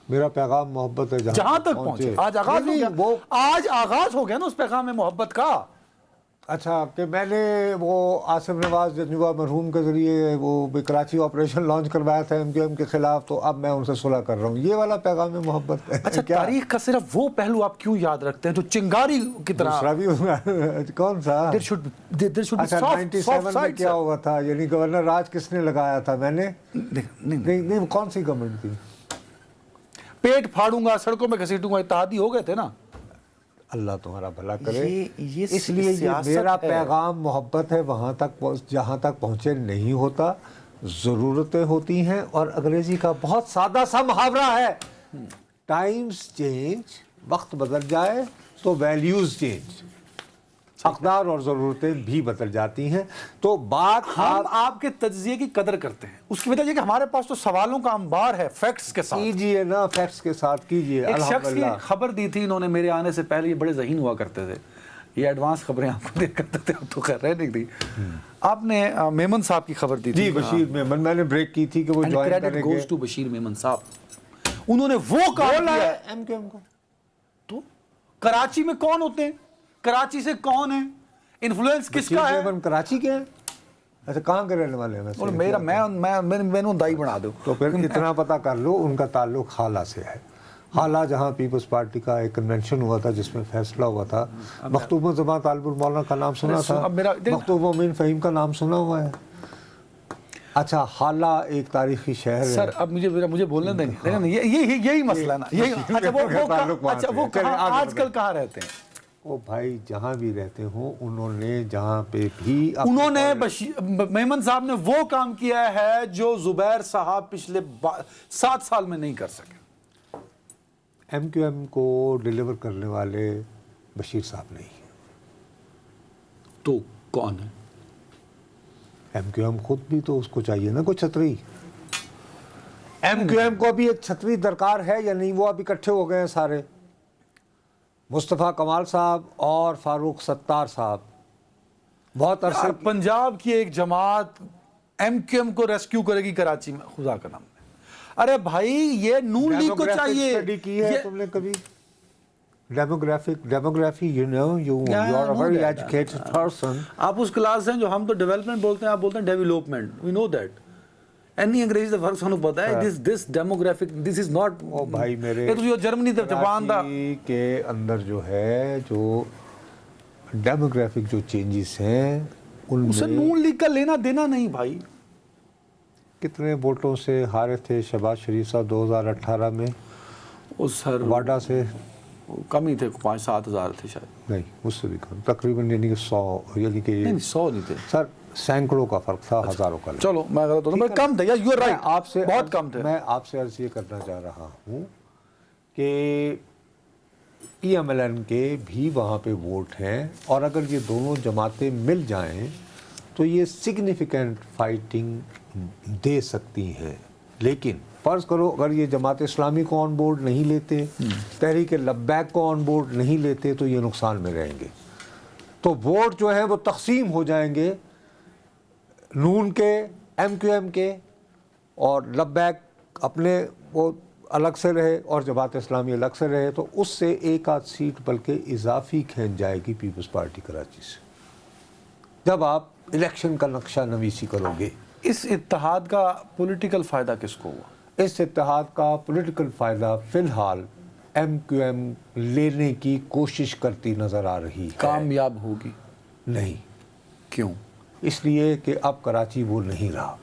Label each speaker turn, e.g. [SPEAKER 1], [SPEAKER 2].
[SPEAKER 1] میرا پیغام محبت ہے
[SPEAKER 2] جہاں تک پہنچے. آج آغاز ہو گیا, آج آغاز ہو گیا نا اس پیغام محبت کا.
[SPEAKER 1] اچھا کہ میں نے وہ آصف نواز جنجوعہ مرحوم کے ذریعے وہ کراچی آپریشن لانچ کروایا تھا MQM کے خلاف, تو اب میں ان سے صلح کر رہا ہوں, یہ والا پیغام محبت ہے.
[SPEAKER 2] اچھا, تاریخ کا صرف وہ پہلو آپ کیوں یاد رکھتے ہیں جو چنگاری کی طرح؟
[SPEAKER 1] دوسرا بھی کون سا؟ اچھا 97 میں کیا ہوا تھا, یعنی گورنر راج کس نے لگایا تھا؟ میں نے نہیں, کون سی گورنمنٹ تھی؟
[SPEAKER 2] پیٹ پھاڑوں گا, سڑکوں میں گھسیٹوں گا, اتحادی ہو گئے تھے نا.
[SPEAKER 1] اللہ تمہارا بھلا کرے. اس لیے یہ میرا پیغام محبت ہے, وہاں تک جہاں تک پہنچے نہیں ہوتا. ضرورتیں ہوتی ہیں, اور انگریزی کا بہت سادہ سا محاورہ ہے, ٹائمز چینج, وقت بدل جائے تو ویلیوز چینج, اقدار اور ضرورتیں بھی بدل جاتی ہیں. تو بات
[SPEAKER 2] ہم آپ کے تجزیے کی قدر کرتے ہیں, اس کی وجہ یہ کہ ہمارے پاس تو سوالوں کا انبار ہے, فیکٹس کے ساتھ.
[SPEAKER 1] کیجئے نا, فیکٹس کے ساتھ کیجئے.
[SPEAKER 2] ایک شخص کی خبر دی تھی انہوں نے میرے آنے سے پہلے, یہ بڑے ذہین ہوا کرتے تھے, یہ ایڈوانس خبریں آپ کو دیا کرتے تھے, تو خیر رہ نہیں تھی. آپ نے میمن صاحب کی خبر دی تھی.
[SPEAKER 1] جی, بشیر میمن, میں نے بریک کی تھی کہ وہ جوائن کریں گے.
[SPEAKER 2] گوز ٹو بشیر میمن صاحب, انہوں نے وہ کام کیا
[SPEAKER 1] MQM کو.
[SPEAKER 2] تو کراچی میں کون ہوتے ہیں, کراچی سے کون ہیں, انفلوئنس کس کا ہے؟
[SPEAKER 1] کراچی کے ہیں. اچھا, کہاں کے رہنے والے ہیں؟
[SPEAKER 2] میرا میں دائی بنا دوں.
[SPEAKER 1] تو پھر اتنا پتہ کر لو, ان کا تعلق حالہ سے ہے. حالہ جہاں پیپلز پارٹی کا ایک کنونشن ہوا تھا جس میں فیصلہ ہوا تھا. مختوم الزمان طالب المولانا کا نام سنا تھا, مختوم امین فہیم کا نام سنا ہوا ہے. اچھا, حالہ ایک تاریخی شہر ہے.
[SPEAKER 2] سر اب مجھے بولنے دیں گے, یہی مسئلہ نا. اچھا وہ آج کل کہاں رہتے ہیں؟
[SPEAKER 1] او بھائی, جہاں بھی رہتے ہوں, انہوں نے جہاں پہ بھی
[SPEAKER 2] انہوں نے میمن صاحب نے وہ کام کیا ہے جو زبیر صاحب پچھلے 7 سال میں نہیں کر سکے.
[SPEAKER 1] MQM کو ڈیلیور کرنے والے بشیر صاحب نہیں ہیں.
[SPEAKER 2] تو کون ہے؟
[SPEAKER 1] MQM خود بھی تو اس کو چاہیے نا کوئی چھتری. MQM کو بھی ایک چھتری درکار ہے یا نہیں؟ وہ اب اکٹھے ہو گئے ہیں سارے, مصطفیٰ کمال صاحب اور فاروق ستار صاحب. بہت عرصے
[SPEAKER 2] پنجاب کی ایک جماعت MQM کو ریسکیو کرے گی کراچی میں, خدا کا نام. ارے بھائی, یہ نون لیگ کو چاہیے.
[SPEAKER 1] اسٹڈی کی ہے تم نے کبھی demography? you are a very educated person.
[SPEAKER 2] آپ اس کلاس ہیں جو ہم تو ڈیولپمنٹ بولتے ہیں, آپ بولتے ہیں ڈیولپمنٹ. We know that. اینی انگریزی دا فرق سانو پتا ہے. دس ڈیموگرافک, دس از ناٹ.
[SPEAKER 1] او بھائی میرے,
[SPEAKER 2] جرمنی زبان دا
[SPEAKER 1] کے اندر جو ہے, جو ڈیموگرافک جو چینجز ہیں ان
[SPEAKER 2] میں نون لیگ کا لینا دینا نہیں بھائی.
[SPEAKER 1] کتنے ووٹوں سے ہارے تھے شہباز شریف صاحب 2018 میں؟
[SPEAKER 2] سر
[SPEAKER 1] واڈا سے
[SPEAKER 2] کم ہی تھے, 5-7 ہزار تھے شاید.
[SPEAKER 1] نہیں, اس سے بھی کم, تقریباً یعنی کہ 100, یعنی کہ
[SPEAKER 2] 100 نہیں تھے
[SPEAKER 1] سر, سینکڑوں کا فرق تھا, ہزاروں کا.
[SPEAKER 2] چلو میں غلط ہوں, کم تھے. یو آر رائٹ,
[SPEAKER 1] آپ سے
[SPEAKER 2] بہت کم تھے.
[SPEAKER 1] میں آپ سے عرض یہ کرنا چاہ رہا ہوں کہ PMLN کے بھی وہاں پہ ووٹ ہیں, اور اگر یہ دونوں جماعتیں مل جائیں تو یہ سگنیفیکنٹ فائٹنگ دے سکتی ہیں. لیکن فرض کرو اگر یہ جماعت اسلامی کو آن بورڈ نہیں لیتے, تحریک لبیک کو آن بورڈ نہیں لیتے, تو یہ نقصان میں رہیں گے. تو ووٹ جو ہے وہ تقسیم ہو جائیں گے, نون کے, MQM کے, اور لبیک اپنے وہ الگ سے رہے اور جماعت اسلامی الگ سے رہے, تو اس سے 1-8 سیٹ بلکہ اضافی کھینچ جائے گی پیپلز پارٹی کراچی سے, جب آپ الیکشن کا نقشہ نویسی کرو گے.
[SPEAKER 2] اس اتحاد کا پولیٹیکل فائدہ کس کو ہوا؟
[SPEAKER 1] اس اتحاد کا پولیٹیکل فائدہ فی الحال MQM لینے کی کوشش کرتی نظر آ رہی ہے.
[SPEAKER 2] کامیاب ہوگی
[SPEAKER 1] نہیں.
[SPEAKER 2] کیوں؟
[SPEAKER 1] اس لیے کہ اب کراچی وہ نہیں رہا.